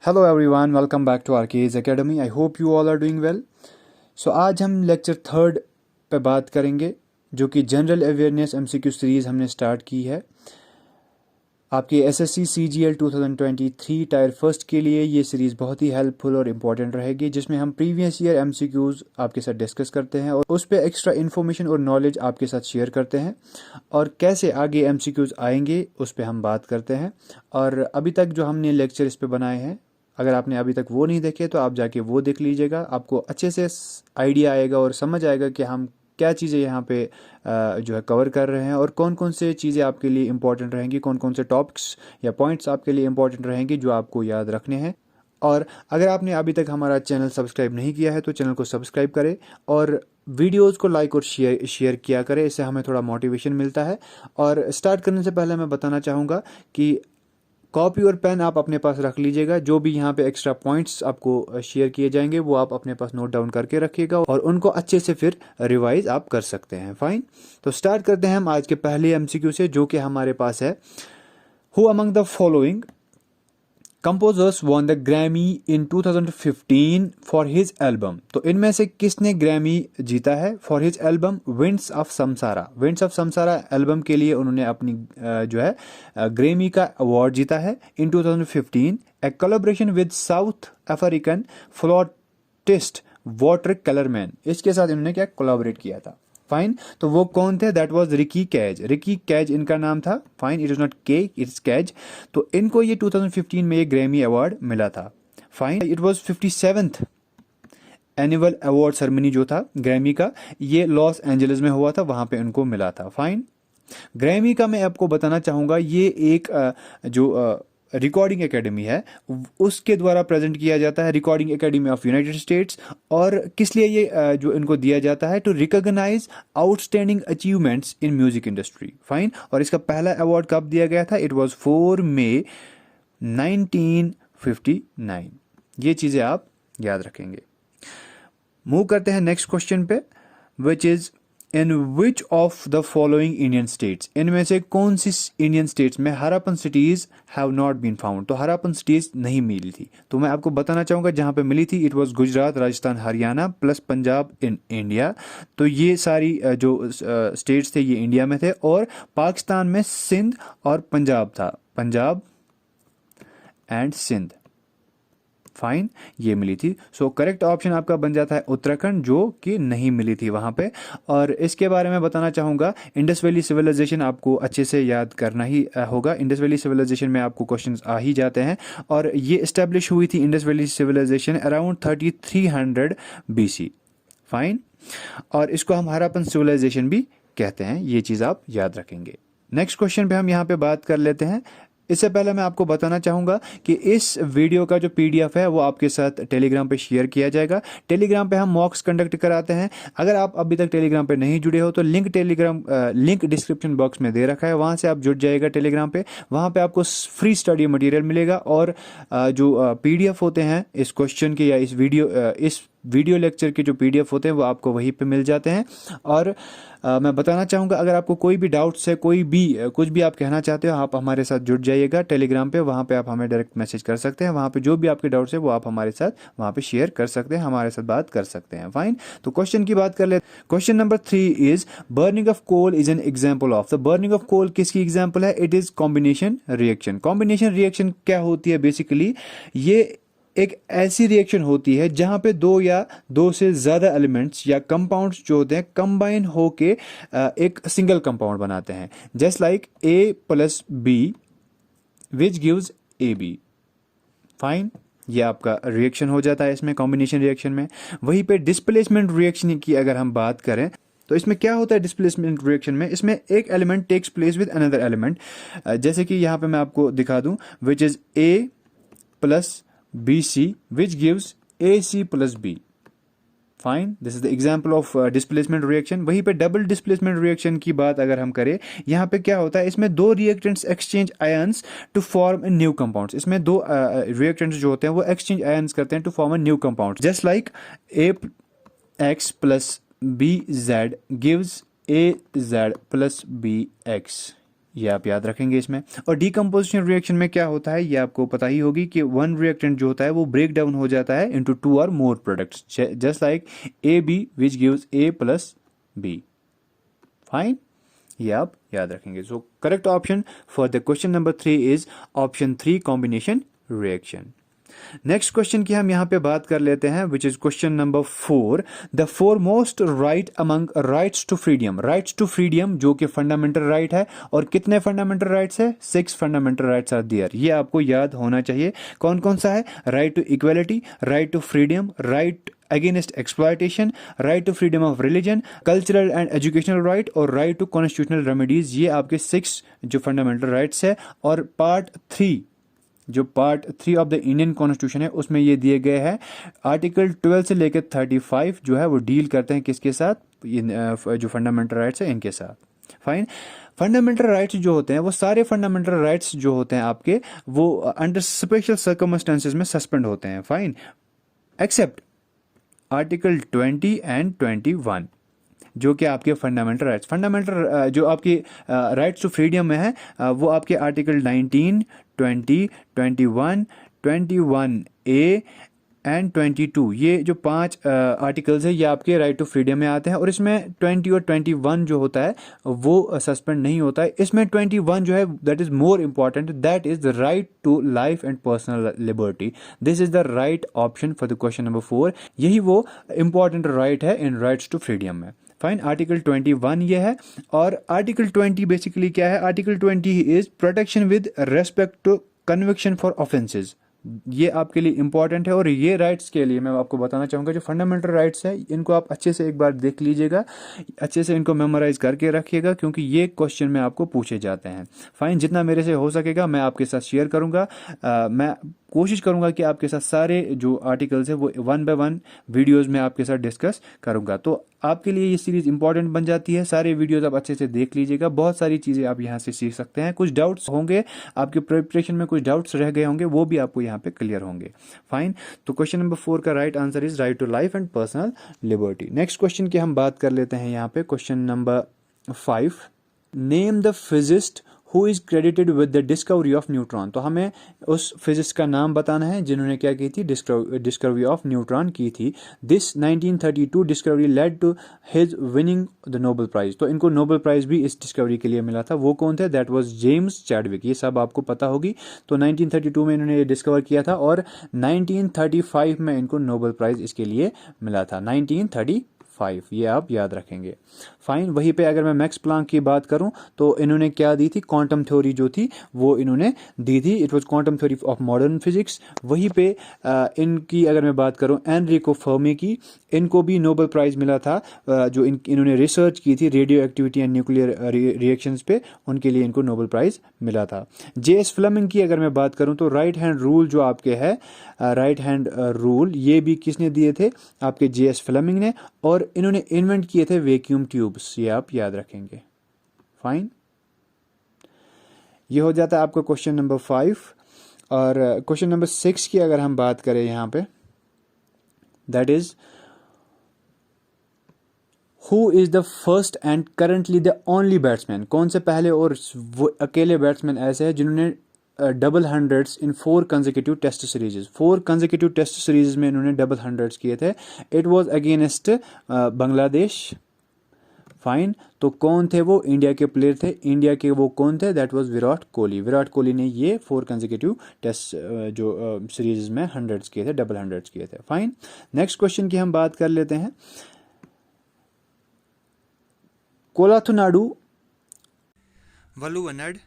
Hello everyone, welcome back to RK's academy. I hope you all are doing well. So आज हम lecture third पे बात करेंगे, जो कि जनरल अवेयरनेस एमसीक्यू सीरीज़ हमने स्टार्ट की है। आपके एसएससी सीजीएल 2023 टायर फर्स्ट के लिए ये सीरीज़ बहुत ही हेल्पफुल और इम्पॉर्टेंट रहेगी, जिसमें हम प्रीवियस ईयर एमसीक्यूज़ आपके साथ डिस्कस करते हैं और उस पर एक्स्ट्रा इन्फॉर्मेशन और नॉलेज आपके साथ शेयर करते हैं, और कैसे आगे एमसीक्यूज़ आएंगे उस पर हम बात करते हैं। और अभी तक जो हमने लेक्चर इस पे बनाए हैं, अगर आपने अभी तक वो नहीं देखे तो आप जाके वो देख लीजिएगा। आपको अच्छे से आइडिया आएगा और समझ आएगा कि हम क्या चीज़ें यहाँ पे जो है कवर कर रहे हैं और कौन कौन से चीज़ें आपके लिए इंपॉर्टेंट रहेंगी, कौन कौन से टॉपिक्स या पॉइंट्स आपके लिए इंपॉर्टेंट रहेंगे जो आपको याद रखने हैं। और अगर आपने अभी तक हमारा चैनल सब्सक्राइब नहीं किया है तो चैनल को सब्सक्राइब करें और वीडियोज़ को लाइक और शेयर किया करें, इससे हमें थोड़ा मोटिवेशन मिलता है। और स्टार्ट करने से पहले मैं बताना चाहूँगा कि कॉपी और पेन आप अपने पास रख लीजिएगा। जो भी यहाँ पे एक्स्ट्रा पॉइंट्स आपको शेयर किए जाएंगे वो आप अपने पास नोट डाउन करके रखिएगा और उनको अच्छे से फिर रिवाइज आप कर सकते हैं। फाइन, तो स्टार्ट करते हैं हम आज के पहले एमसीक्यू से, जो कि हमारे पास है। Who among the following composers won the Grammy in 2015 for his album. तो इनमें से किसने ग्रैमी जीता है for his album winds of Samsara. Winds of Samsara album के लिए उन्होंने अपनी जो है ग्रैमी का अवार्ड जीता है in 2015। A collaboration with South African flautist Wouter Kellerman, इसके साथ इन्होंने क्या कोलैबोरेट किया था। फाइन, तो वो कौन थे? That was Ricky Kej. रिकी कैज इनका नाम था। Fine, it is not K, it's Kej. तो इनको ये 2015 में ये ग्रैमी अवार्ड मिला था। Fine, it was 57th annual award ceremony जो था ग्रैमी का, ये लॉस एंजलिस में हुआ था, वहां पे उनको मिला था। फाइन, ग्रैमी का मैं आपको बताना चाहूंगा, ये एक जो रिकॉर्डिंग एकेडमी है उसके द्वारा प्रेजेंट किया जाता है, recording academy of United States. और किस लिए ये जो इनको दिया जाता है? To recognise outstanding achievements in music industry. Fine, और इसका पहला अवार्ड कब दिया गया था? It was 4 May 1959। ये चीजें आप याद रखेंगे। मूव करते हैं नेक्स्ट क्वेश्चन पे, which is in which of the following Indian states. इनमें से कौन सी इंडियन स्टेट्स में Harappan cities have not been found. तो हरापन सिटीज नहीं मिली थी, तो मैं आपको बताना चाहूंगा जहां पे मिली थी। It was Gujarat, Rajasthan, Haryana plus Punjab in India. तो ये सारी जो स्टेट्स थे ये इंडिया में थे, और पाकिस्तान में सिंध और पंजाब था, पंजाब एंड सिंध। फाइन, ये मिली थी। सो करेक्ट ऑप्शन आपका बन जाता है उत्तराखंड, जो कि नहीं मिली थी वहां पे। और इसके बारे में बताना चाहूंगा, इंडस वैली सिविलाइजेशन आपको अच्छे से याद करना ही होगा। इंडस वैली सिविलाइजेशन में आपको क्वेश्चंस आ ही जाते हैं, और ये इस्टेब्लिश हुई थी Indus valley civilisation around 3300 BC। Fine, और इसको हम हरापन सिविलाइजेशन भी कहते हैं, ये चीज आप याद रखेंगे। नेक्स्ट क्वेश्चन पे हम यहाँ पे बात कर लेते हैं। इससे पहले मैं आपको बताना चाहूंगा कि इस वीडियो का जो पीडीएफ है वो आपके साथ टेलीग्राम पे शेयर किया जाएगा। टेलीग्राम पे हम मॉक्स कंडक्ट कराते हैं। अगर आप अभी तक टेलीग्राम पे नहीं जुड़े हो तो लिंक डिस्क्रिप्शन बॉक्स में दे रखा है, वहां से आप जुड़ जाइएगा टेलीग्राम पे। वहां पे आपको फ्री स्टडी मटेरियल मिलेगा, और जो पीडीएफ होते हैं इस क्वेश्चन के या इस वीडियो लेक्चर के जो पीडीएफ होते हैं वो आपको वहीं पे मिल जाते हैं। और मैं बताना चाहूँगा, अगर आपको कोई भी डाउट्स है, कोई भी कुछ भी आप कहना चाहते हो, आप हमारे साथ जुड़ जाइएगा टेलीग्राम पे। वहाँ पे आप हमें डायरेक्ट मैसेज कर सकते हैं। वहाँ पे जो भी आपके डाउट्स है वो आप हमारे साथ वहाँ पे शेयर कर सकते हैं, हमारे साथ बात कर सकते हैं। फाइन, तो क्वेश्चन की बात कर ले। Question number 3 is burning of coal is an example of. The burning of coal किसकी एग्जाम्पल है? It is combination reaction. Combination reaction क्या होती है? बेसिकली ये एक ऐसी रिएक्शन होती है जहां पे दो या दो से ज्यादा एलिमेंट्स या कंपाउंड्स जो होते हैं कंबाइन होके एक सिंगल कंपाउंड बनाते हैं, just like A + B which gives AB। Fine, ये आपका रिएक्शन हो जाता है इसमें कॉम्बिनेशन रिएक्शन में। वहीं पे डिस्प्लेसमेंट रिएक्शन की अगर हम बात करें तो इसमें क्या होता है? डिस्प्लेसमेंट रिएक्शन में इसमें एक element takes place with another element, जैसे कि यहां पे मैं आपको दिखा दूं, which is A + BC which gives AC + B। Fine, this is the example of displacement reaction. वहीं पे डबल डिस्प्लेसमेंट रिएक्शन की बात अगर हम करें, यहाँ पे क्या होता है? इसमें दो reactants exchange ions to form a new compounds. इसमें दो रिएक्टेंट्स जो होते हैं वो एक्सचेंज आयंस करते हैं to form a new compound, just like AX + BZ gives AZ + BX। ये आप याद रखेंगे इसमें। और डीकम्पोजिशन रिएक्शन में क्या होता है ये आपको पता ही होगी कि वन रिएक्टेंट जो होता है वो ब्रेक डाउन हो जाता है इनटू टू और more products, just like A B which gives A plus B. Fine, ये आप याद रखेंगे। So correct option for the question number 3 is option 3 combination reaction. Next question की हम यहां पे बात कर लेते हैं which is question number 4। The foremost right among rights to freedom. Rights to freedom जो कि फंडामेंटल राइट है, और कितने फंडामेंटल राइट्स है? 6 फंडामेंटल राइट्स आर देयर। ये आपको याद होना चाहिए। कौन कौन सा है? Right to equality, right to freedom, right against exploitation, right to freedom of religion, cultural and educational right और राइट टू कॉन्स्टिट्यूशनल रेमेडीज। ये आपके 6 जो फंडामेंटल राइट्स है। और पार्ट 3 जो part 3 of the Indian constitution है उसमें ये दिए गए हैं। आर्टिकल 12 से लेकर 35 जो है वो डील करते हैं किसके साथ? जो फंडामेंटल राइट्स है इनके साथ। फाइन, फंडामेंटल राइट्स जो होते हैं वो सारे फंडामेंटल राइट्स जो होते हैं आपके वो अंडर स्पेशल सर्कमस्टेंसेस में सस्पेंड होते हैं। फाइन, एक्सेप्ट आर्टिकल 20 एंड 21 जो कि आपके फंडामेंटल राइट्स, फंडामेंटल जो आपकी राइट्स टू फ्रीडम में है वो आपके आर्टिकल 19, 20, 21, 21A एंड 22, ये जो 5 आर्टिकल्स है ये आपके राइट टू फ्रीडम में आते हैं। और इसमें 20 और 21 जो होता है वो सस्पेंड नहीं होता है। इसमें 21 जो है that is more important, that is the right to life and personal liberty. This is the right option for the question number 4। यही वो इंपॉर्टेंट राइट है इन राइट्स टू फ्रीडम में। फाइन, आर्टिकल 21 ये है। और आर्टिकल 20 बेसिकली क्या है? Article 20 is protection with respect to conviction for offences. ये आपके लिए इंपॉर्टेंट है। और ये राइट्स के लिए मैं आपको बताना चाहूंगा जो फंडामेंटल राइट्स है इनको आप अच्छे से एक बार देख लीजिएगा, अच्छे से इनको मेमोराइज करके रखिएगा क्योंकि ये क्वेश्चन में आपको पूछे जाते हैं। फाइन, जितना मेरे से हो सकेगा मैं आपके साथ शेयर करूंगा। मैं कोशिश करूंगा कि आपके साथ सारे जो आर्टिकल्स है वो 1 बाय 1 वीडियोस में आपके साथ डिस्कस करूंगा। तो आपके लिए ये सीरीज इंपॉर्टेंट बन जाती है। सारे वीडियोस आप अच्छे से देख लीजिएगा, बहुत सारी चीजें आप यहाँ से सीख सकते हैं। कुछ डाउट्स होंगे आपके प्रिपरेशन में, कुछ डाउट्स रह गए होंगे वो भी आपको यहाँ पे क्लियर होंगे। फाइन, तो क्वेश्चन नंबर 4 का right answer is right to life and personal liberty. Next question की हम बात कर लेते हैं यहाँ पे question number 5। Name the physicist who is credited with the discovery of neutron. तो हमें उस फिजिस्ट का नाम बताना है जिन्होंने क्या की थी? डिस्कवरी ऑफ न्यूट्रॉन की थी। This 1932 discovery led to his winning the Nobel prize. तो इनको नोबेल प्राइज भी इस डिस्कवरी के लिए मिला था। वो कौन थे? That was James Chadwick. ये सब आपको पता होगी। तो 1932 में इन्होंने ये डिस्कवर किया था और 1935 में इनको नोबेल प्राइज इसके लिए मिला था। 1935, ये आप याद रखेंगे। फाइन, वहीं पे अगर मैं मैक्स प्लांक की बात करूं तो इन्होंने क्या दी थी? क्वांटम थ्योरी जो थी वो इन्होंने दी थी। It was quantum theory of modern physics. वहीं पे इनकी अगर मैं बात करूं एनरिको फर्मी की, इनको भी नोबेल प्राइज मिला था। जो इन्होंने रिसर्च की थी radio activity and nuclear reactions पे, उनके लिए इनको नोबेल प्राइज मिला था। J.S. फ्लेमिंग की अगर मैं बात करूं तो राइट हैंड रूल जो आपके है, राइट हैंड रूल, ये भी किसने दिए थे? आपके J.S. फ्लेमिंग ने। और इन्होंने इन्वेंट किए थे वैक्यूम ट्यूब्स, ये आप याद रखेंगे। फाइन, ये हो जाता है आपका क्वेश्चन नंबर 5। और क्वेश्चन नंबर 6 की अगर हम बात करें यहां पे, that is who is the first and currently the only batsman. कौन से पहले और वो अकेले बैट्समैन ऐसे हैं जिन्होंने double hundreds in 4 consecutive test series, 4 consecutive test series में इन्होंने डबल हंड्रेड्स किए थे। It was against Bangladesh. Fine, तो कौन थे वो? इंडिया के प्लेयर थे। इंडिया के वो कौन थे? That was Virat Kohli. विराट कोहली ने ये 4 कंसेक्यूटिव टेस्ट जो सीरीज में हंड्रेड्स किए थे, डबल हंड्रेड्स किए थे। फाइन, नेक्स्ट क्वेश्चन की हम बात कर लेते हैं। Kolathunadu, Valluvanad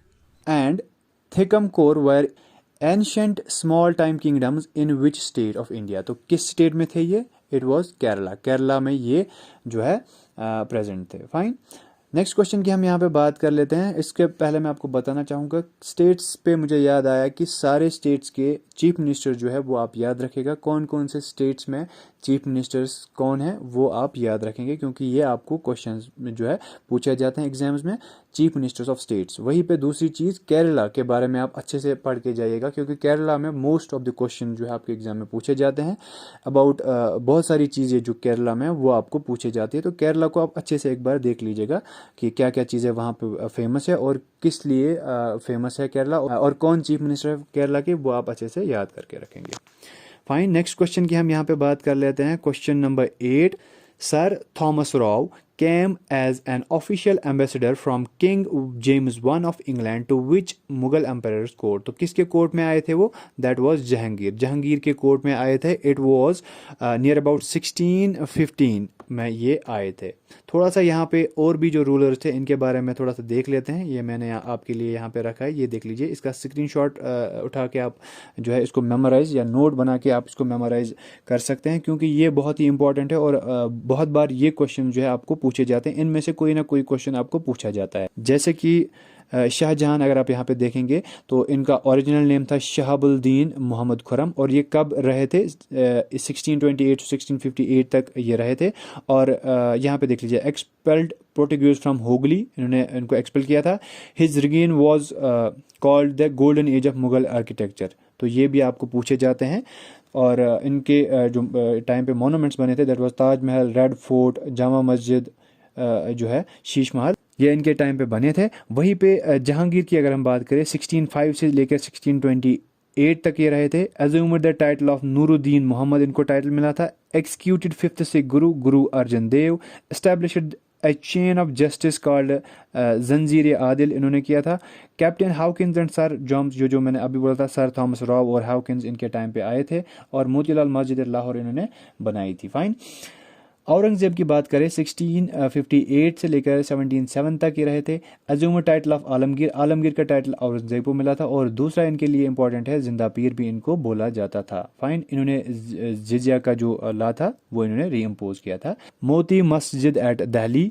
and Thekkumkur were ancient small time kingdoms in which state of India. तो किस स्टेट में थे ये? It was Kerala. केरला में ये जो है प्रेजेंट थे। फाइन, नेक्स्ट क्वेश्चन की हम यहाँ पे बात कर लेते हैं। इसके पहले मैं आपको बताना चाहूँगा स्टेट्स पे मुझे याद आया कि सारे स्टेट्स के चीफ मिनिस्टर जो है वो आप याद रखेगा। कौन कौन से स्टेट्स में चीफ मिनिस्टर्स कौन है वो आप याद रखेंगे क्योंकि ये आपको क्वेश्चंस में जो है पूछे जाते हैं एग्जाम्स में। Chief ministers of states. वहीं पे दूसरी चीज़ केरला के बारे में आप अच्छे से पढ़ के जाइएगा, क्योंकि केरला में मोस्ट ऑफ द क्वेश्चन जो है आपके एग्जाम में पूछे जाते हैं अबाउट बहुत सारी चीज़ें जो केरला में वो आपको पूछे जाती है। तो केरला को आप अच्छे से एक बार देख लीजिएगा कि क्या क्या चीज़ें वहाँ पे फेमस है और किस लिए फेमस है केरला, और कौन चीफ मिनिस्टर है केरला के, वो आप अच्छे से याद करके रखेंगे। फाइन, नेक्स्ट क्वेश्चन की हम यहाँ पे बात कर लेते हैं। Question number 8, sir Thomas Rao came as an official ambassador from King James I of England to which Mughal emperor's court? तो किसके कोर्ट में आए थे वो? That was Jahangir. जहांगीर के कोर्ट में आए थे। It was near about 1615 में ये आए थे। थोड़ा सा यहाँ पे और भी जो रूलर्स थे इनके बारे में थोड़ा सा देख लेते हैं। ये मैंने आपके लिए यहाँ पे रखा है, ये देख लीजिए। इसका स्क्रीनशॉट उठा के आप जो है इसको मेमोराइज या नोट बना के आप इसको मेमोराइज कर सकते हैं, क्योंकि ये बहुत ही इंपॉर्टेंट है और बहुत बार ये क्वेश्चन जो है आपको पूछे जाते हैं। इनमें से कोई ना कोई क्वेश्चन आपको पूछा जाता है। जैसे कि शाहजहां अगर आप यहाँ पे देखेंगे तो इनका ओरिजिनल नेम था शहाबुद्दीन मोहम्मद खुरम, और ये कब रहे थे? 1628 to 1658 तक ये रहे थे। और यहाँ पे देख लीजिए, एक्सपेल्ड पोर्टुगीज फ्रॉम होगली, इन्होंने इनको एक्सपेल किया था। His regain was called the golden age of Mughal architecture. तो ये भी आपको पूछे जाते हैं। और इनके जो टाइम पे मोनूमेंट्स बने थे, that was Taj Mahal, red fort, Jama Masjid, जो है शीश महल, ये इनके टाइम पे बने थे। वहीं पे जहांगीर की अगर हम बात करें 1605 से लेकर 1628 तक ये रहे थे। Assumed the title of Nuruddin Muhammad, इनको टाइटल मिला था। Executed 5th Sikh guru Arjan Dev. Established a chain of justice called Zanjir Adil, इन्होंने किया था। Captain Hawkins and sir James, जो मैंने अभी बोला था, सर थॉमस राव और हाउकिंस इनके टाइम पे आए थे। और मोतीलाल मस्जिद लाहौर इन्होंने बनाई थी। फाइन। औरंगजेब की बात करें 1658 से लेकर 1707 तक ये रहे थे। Assume title of Alamgir, Alamgir का टाइटल औरंगजेब को मिला था। और दूसरा इनके लिए इंपॉर्टेंट है, जिंदा पीर भी इनको बोला जाता था। फाइन। इन्होंने जिजिया का जो ला था वो इन्होंने री इम्पोज किया था। Moti Masjid eight Delhi,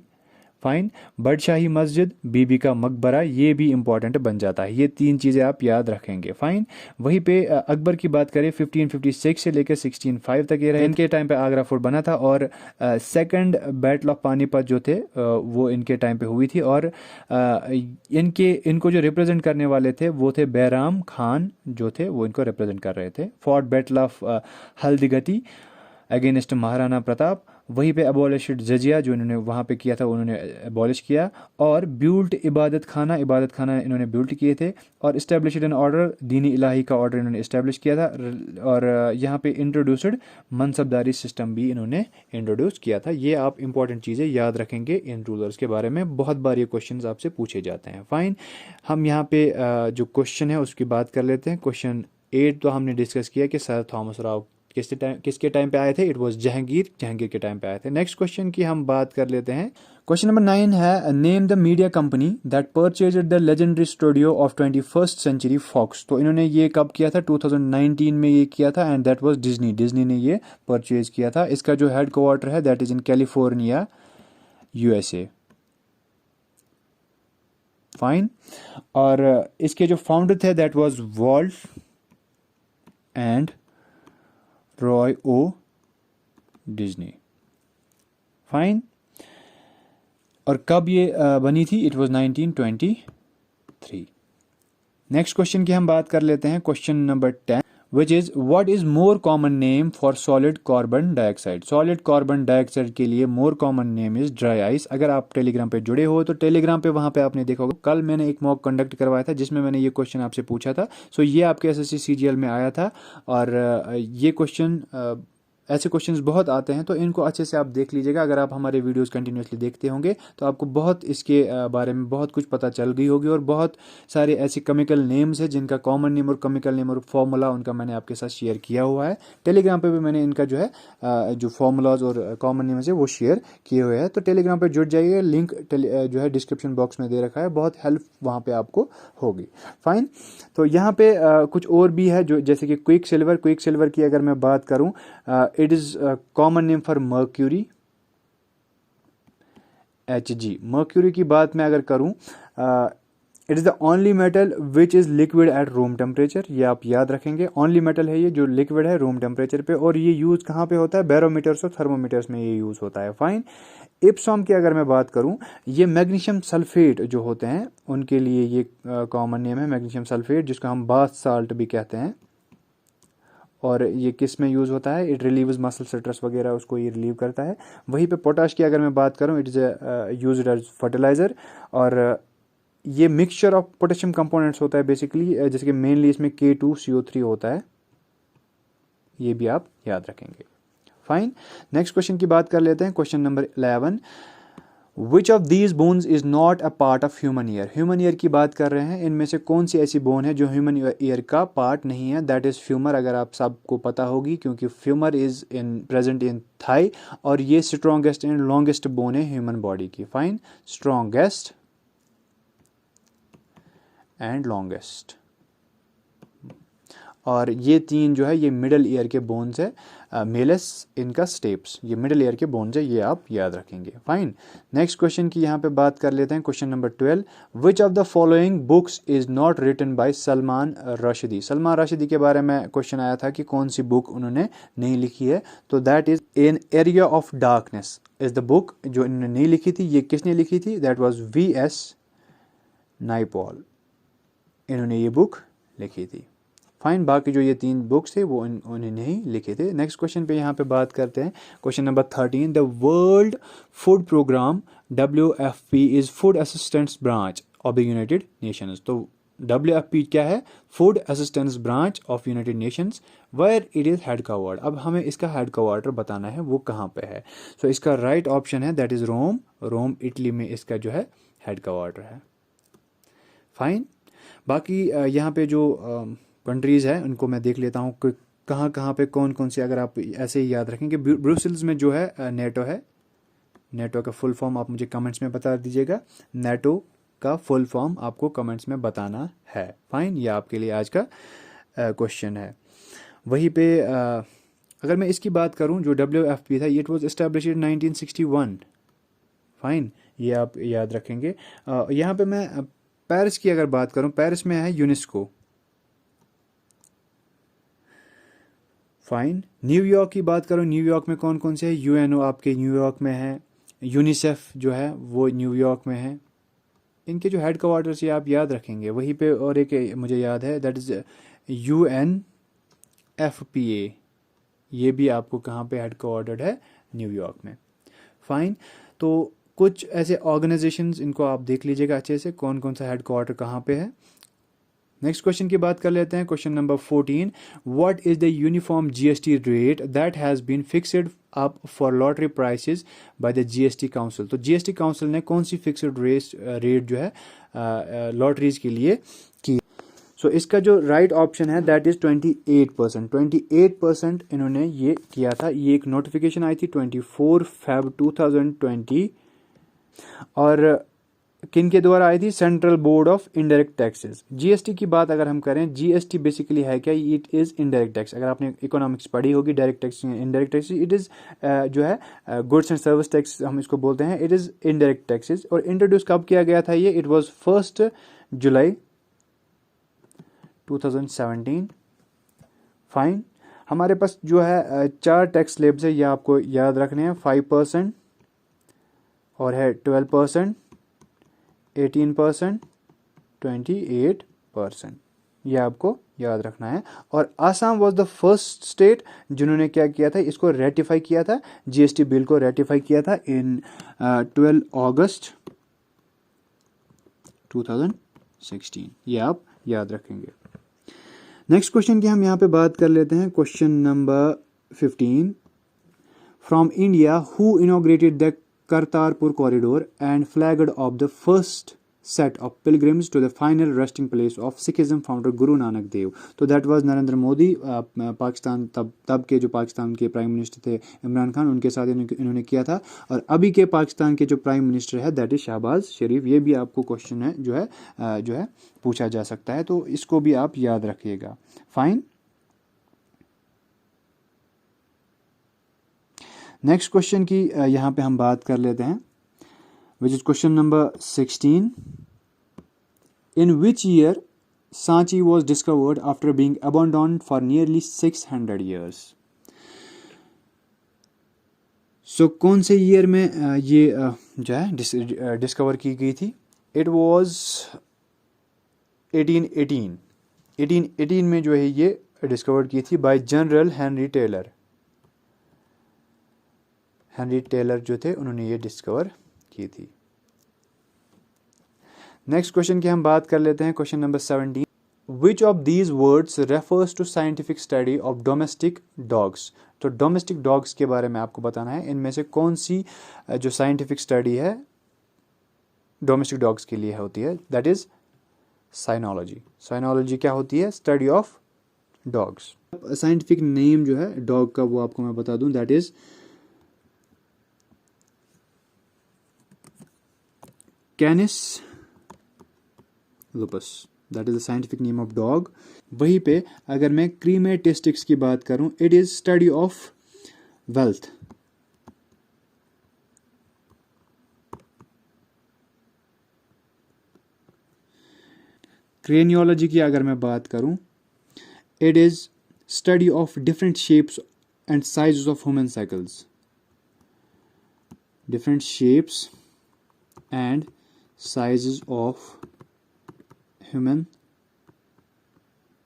fine. बडशाही मस्जिद, बीबी का मकबरा, ये भी इंपॉर्टेंट बन जाता है। ये 3 चीज़ें आप याद रखेंगे। फाइन। वहीं पे अकबर की बात करें 1556 से लेकर 1605 तक ये रहे। इनके टाइम पे आगरा फोर्ट बना था। और सेकंड बैटल ऑफ पानीपत जो थे वो इनके टाइम पे हुई थी। और इनको जो रिप्रेजेंट करने वाले थे वो थे बैराम खान, जो थे वो इनको रिप्रेजेंट कर रहे थे। Fort battle of Haldighati against Maharana Pratap. वहीं पे अबॉलिश्ड जजिया, जो इन्होंने वहाँ पे किया था, उन्होंने अबॉलिश किया। और ब्यूल्ट इबादत खाना इन्होंने ब्यूल्ट किए थे। और इस्टेब्लिश्ड एन ऑर्डर, दीनी इलाही का ऑर्डर इन्होंने इस्टेब्लिश किया था। और यहाँ पे इंट्रोड्यूस्ड मनसबदारी सिस्टम भी इन्होंने इंट्रोड्यूस किया था। ये आप इंपॉर्टेंट चीज़ें याद रखेंगे इन रूलर्स के बारे में, बहुत बार ये क्वेश्चन आपसे पूछे जाते हैं। फाइन। हम यहाँ पे जो क्वेश्चन है उसकी बात कर लेते हैं। क्वेश्चन 8 तो हमने डिस्कस किया कि सर थॉमस राव किसके टाइम पे आए थे? इट वाज जहांगीर के टाइम पे आए थे। नेक्स्ट क्वेश्चन की हम बात कर लेते हैं। क्वेश्चन नंबर 9 है, name the media company that purchased the legendary studio of 21st century fox. तो इन्होंने ये कब किया था? 2019 में ये किया था, एंड दैट वाज डिज्नी ने ये परचेज किया था। इसका जो हेड क्वार्टर है that is in California, USA। Fine. और इसके जो फाउंडर थे that was Walt and Roy O Disney. Fine. और कब ये बनी थी? It was 1923। नेक्स्ट क्वेश्चन की हम बात कर लेते हैं। Question number 10, which is what is more common name for solid carbon dioxide. Solid carbon dioxide के लिए more common name is dry ice. अगर आप टेलीग्राम पे जुड़े हो तो टेलीग्राम पे वहां पे आपने देखा होगा, कल मैंने एक मॉक कंडक्ट करवाया था जिसमें मैंने ये क्वेश्चन आपसे पूछा था। सो ये आपके SSC CGL में आया था। और ये क्वेश्चन ऐसे क्वेश्चंस बहुत आते हैं, तो इनको अच्छे से आप देख लीजिएगा। अगर आप हमारे वीडियोस कंटिन्यूसली देखते होंगे तो आपको बहुत इसके बारे में बहुत कुछ पता चल गई होगी। और बहुत सारे ऐसे केमिकल नेम्स हैं जिनका कॉमन नेम और केमिकल नेम और फॉर्मूला उनका मैंने आपके साथ शेयर किया हुआ है। टेलीग्राम पे भी मैंने इनका जो है जो फॉर्मूलाज और कॉमन नेम्स है वो शेयर किए हुए हैं। तो टेलीग्राम पे जुड़ जाइए, लिंक जो है डिस्क्रिप्शन बॉक्स में दे रखा है, बहुत हेल्प वहाँ पे आपको होगी। फाइन। तो यहाँ पे कुछ और भी है, जो जैसे कि क्विक सिल्वर की अगर मैं बात करूँ, it is common name for mercury, Hg। Mercury की बात मैं अगर करूं, it is the only metal which is liquid at room temperature, ये आप याद रखेंगे, ओनली मेटल है ये जो लिक्विड है रूम टेम्परेचर पे, और ये यूज़ कहाँ पे होता है, बैरोमीटर्स और थर्मोमीटर्स में ये यूज़ होता है। फाइन। इप्सॉम की अगर मैं बात करूं, ये मैग्नीशियम सल्फेट जो होते हैं उनके लिए ये कॉमन नेम है मैग्नीशियम सल्फेट, जिसको हम बाथ साल्ट भी कहते हैं। और ये किस में यूज़ होता है, इट रिलीव्स मसल स्ट्रेस वगैरह, उसको ये रिलीव करता है। वहीं पे पोटाश की अगर मैं बात करूं, it is used as fertiliser, और ये मिक्सचर ऑफ पोटेशियम कंपोनेंट्स होता है बेसिकली, जैसे कि मेनली इसमें K2CO3 होता है, ये भी आप याद रखेंगे। फाइन। नेक्स्ट क्वेश्चन की बात कर लेते हैं, question number 11। Which of these bones is not a part of human ear, human ear की बात कर रहे हैं, इनमें से कौन सी ऐसी बोन है जो ह्यूमन ईयर का पार्ट नहीं है, दैट इज फ्यूमर। अगर आप सबको पता होगी, क्योंकि femur is in present in thigh, और ये स्ट्रॉन्गेस्ट एंड लॉन्गेस्ट बोन है ह्यूमन बॉडी की। फाइन, स्ट्रॉन्गेस्ट एंड लॉन्गेस्ट, और ये तीन जो है ये मिडल ईयर के बोन्स है, मेलस इनका स्टेप्स, ये मिडल ईयर के बोन्स है, ये आप याद रखेंगे। फाइन। नेक्स्ट क्वेश्चन की यहाँ पे बात कर लेते हैं, question number 12। Which of the following books is not written by Salman Rushdie, Salman Rushdie के बारे में क्वेश्चन आया था कि कौन सी बुक उन्होंने नहीं लिखी है, तो that is an area of darkness is the book जो इन्होंने नहीं लिखी थी। ये किसने लिखी थी, दैट वॉज V.S. नाइपॉल, इन्होंने ये बुक लिखी थी। फाइन। बाकी जो ये तीन बुक्स थे वो उन्हें नहीं लिखे थे। नेक्स्ट क्वेश्चन पे यहाँ पे बात करते हैं, question number 13। The world food programme WFP is food assistance branch of the United Nations. तो WFP क्या है, food assistance branch of United Nations, where it is head quarter. अब हमें इसका हेड क्वार्टर बताना है वो कहाँ पे है। सो इसका राइट ऑप्शन है that is Rome, Rome Italy में इसका जो है हेड क्वार्टर है। फाइन। बाकी यहाँ पे जो कंट्रीज़ है उनको मैं देख लेता हूँ कि कहाँ कहाँ पे कौन कौन सी, अगर आप ऐसे ही याद रखेंगे। ब्रुसेल्स में जो है नेटो है, नेटो का फुल फॉर्म आप मुझे कमेंट्स में बता दीजिएगा, नेटो का फुल फॉर्म आपको कमेंट्स में बताना है। फाइन, ये आपके लिए आज का क्वेश्चन है। वहीं पे अगर मैं इसकी बात करूं, जो WFP था, it was establish in 1961। Fine, ये आप याद रखेंगे। यहाँ पे मैं पेरिस की अगर बात करूं, पेरिस में है यूनेस्को। फाइन। न्यूयॉर्क की बात करो, न्यूयॉर्क में कौन कौन से है, UNO आपके न्यूयॉर्क में है, यूनिसेफ जो है वो न्यूयॉर्क में है। इनके जो हेड क्वार्टर्स ये आप याद रखेंगे। वहीं पे और एक मुझे याद है, दैट इज़ UNFPA, ये भी आपको कहाँ पे हेड क्वार्टर्ड है, न्यूयॉर्क में। फाइन। तो कुछ ऐसे ऑर्गेनाइजेशंस, इनको आप देख लीजिएगा अच्छे से कौन कौन सा हेड क्वार्टर कहाँ पे है। नेक्स्ट क्वेश्चन की बात कर लेते हैं, question number 14। What is the uniform GST rate that has been fixed up for lottery prices by the GST council. तो GST काउंसिल ने कौन सी फिक्स्ड रेट जो है लॉटरीज के लिए की। सो इसका जो राइट ऑप्शन है दैट इज 28%। 28% इन्होंने ये किया था। ये एक नोटिफिकेशन आई थी 24 Feb 2020, और किन के द्वारा आई थी, central board of indirect taxes. GST की बात अगर हम करें, GST बेसिकली है क्या, इट इज़ इनडायरेक्ट टैक्स। अगर आपने इकोनॉमिक्स पढ़ी होगी, direct tax indirect tax, it is जो है गुड्स एंड सर्विस टैक्स हम इसको बोलते हैं, इट इज़ इनडायरेक्ट टैक्सेस। और इंट्रोड्यूस कब किया गया था ये, इट वॉज 1 जुलाई 2017। फाइन। हमारे पास जो है 4 टैक्स स्लैब्स है, ये आपको याद रखने हैं, 5% और है 12%, 18%, 28%, ये आपको याद रखना है। और Assam was the first state जिन्होंने क्या किया था, इसको रेटिफाई किया था, GST बिल को रेटिफाई किया था इन 12 अगस्त 2016, ये आप याद रखेंगे। नेक्स्ट क्वेश्चन की हम यहाँ पे बात कर लेते हैं, question number 15। From India who inaugurated the Kartarpur corridor and flagged off the first set of pilgrims to the final resting place of Sikhism founder Guru Nanak Dev। तो दैट वाज नरेंद्र मोदी, पाकिस्तान तब के जो पाकिस्तान के प्राइम मिनिस्टर थे इमरान खान, उनके साथ इन्होंने किया था। और अभी के पाकिस्तान के जो प्राइम मिनिस्टर है दैट इज शहबाज शरीफ। ये भी आपको क्वेश्चन है जो है पूछा जा सकता है, तो इसको भी आप याद रखिएगा। फाइन। नेक्स्ट क्वेश्चन की यहाँ पे हम बात कर लेते हैं, which is question number 16। In which year Sanchi was discovered after being abandoned for nearly 600 years? So कौन से ईयर में ये जो है डिस्कवर की गई थी? It was 1818। 1818 में जो है ये डिस्कवर की थी by general Henry Taylor. Henry Taylor जो थे उन्होंने ये डिस्कवर की थी। नेक्स्ट क्वेश्चन की हम बात कर लेते हैं, question number 17। Which of these words refers to scientific study of domestic dogs? तो डोमेस्टिक डॉग्स के बारे में आपको बताना है, इनमें से कौन सी जो साइंटिफिक स्टडी है डोमेस्टिक डॉग्स के लिए होती है, दैट इज साइनोलॉजी। साइनोलॉजी क्या होती है? Study of dogs. Scientific name जो है डॉग का वो आपको मैं बता दूं, that is कैनिस lupus, that is the scientific name of dog. वहीं पे अगर मैं क्रीमेटिस्टिक्स की बात करूं, it is study of wealth. Craniology की अगर मैं बात करूं, it is study of different shapes and sizes of human cycles. Different shapes and sizes of human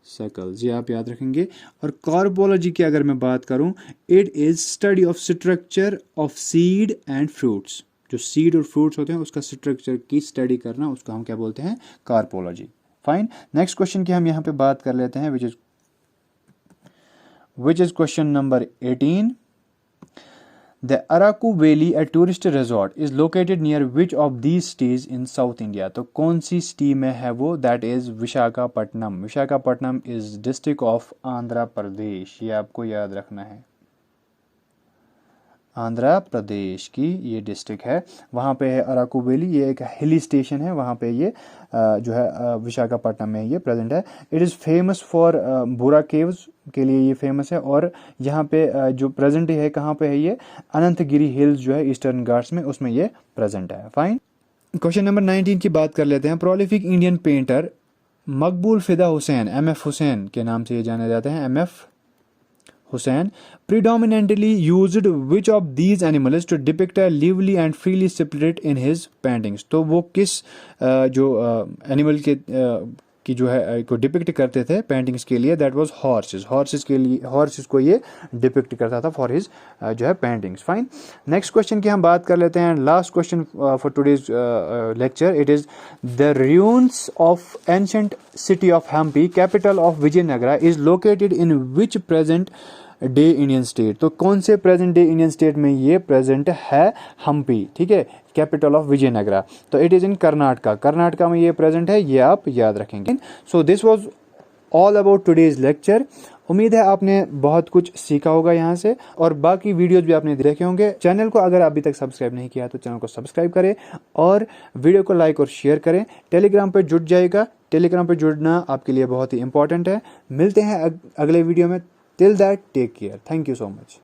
cycles, ये आप याद रखेंगे। और कार्पोलॉजी की अगर मैं बात करूं, it is study of structure of seed and fruits. जो सीड और फ्रूट्स होते हैं उसका स्ट्रक्चर की स्टडी करना, उसको हम क्या बोलते हैं? कार्पोलॉजी। फाइन। नेक्स्ट क्वेश्चन की हम यहां पे बात कर लेते हैं, which is question number 18। The Araku Valley, a tourist resort, is located near which of these cities in South India? तो कौन सी सिटी में है वो? That is Visakhapatnam. Visakhapatnam is district of Andhra Pradesh, ये आपको याद रखना है। आंध्र प्रदेश की ये डिस्ट्रिक्ट है, वहाँ पे है अराकू वैली, ये एक हिली स्टेशन है, वहाँ पे ये जो है विशाखापट्टनम में ये प्रेजेंट है। इट इज़ फेमस फॉर बुरा केव्स के लिए ये फेमस है, और यहाँ पे जो प्रेजेंट है कहाँ पे है ये? अनंतगिरी हिल्स जो है ईस्टर्न घाट्स में, उसमें ये प्रेजेंट है। फाइन। क्वेश्चन नंबर 19 की बात कर लेते हैं। प्रोलिफिक इंडियन पेंटर मकबूल फिदा हुसैन, MF हुसैन के नाम से ये जाने जाते हैं, MF Hussain, predominantly used which of these animals to depict a lively and freely spirit in his paintings? तो वो किस जो एनिमल की जो है को डिपिक्ट करते थे पेंटिंग्स के लिए? That was horses. हॉर्सेस के लिए, हॉर्सेस को ये डिपिक्ट करता था फॉर हिज जो है पेंटिंग्स। फाइन। नेक्स्ट क्वेश्चन की हम बात कर लेते हैं, last question for today's lecture. It is the ruins of ancient city of Hampi, capital of Vijayanagara, is located in which present day Indian state? तो कौन से प्रेजेंट डे इंडियन स्टेट में ये प्रेजेंट है? हम्पी, ठीक है, कैपिटल ऑफ विजयनगरा। तो it is in Karnataka, Karnataka में ये प्रेजेंट है, ये आप याद रखेंगे। So this was all about today's lecture. उम्मीद है आपने बहुत कुछ सीखा होगा यहाँ से, और बाकी वीडियोज भी आपने देखे होंगे। चैनल को अगर अभी तक सब्सक्राइब नहीं किया तो चैनल को सब्सक्राइब करें, और वीडियो को लाइक और शेयर करें। टेलीग्राम पे जुड़ जाएगा, टेलीग्राम पे जुड़ना आपके लिए बहुत ही इंपॉर्टेंट है। मिलते हैं अगले वीडियो में। Till that, take care. Thank you so much.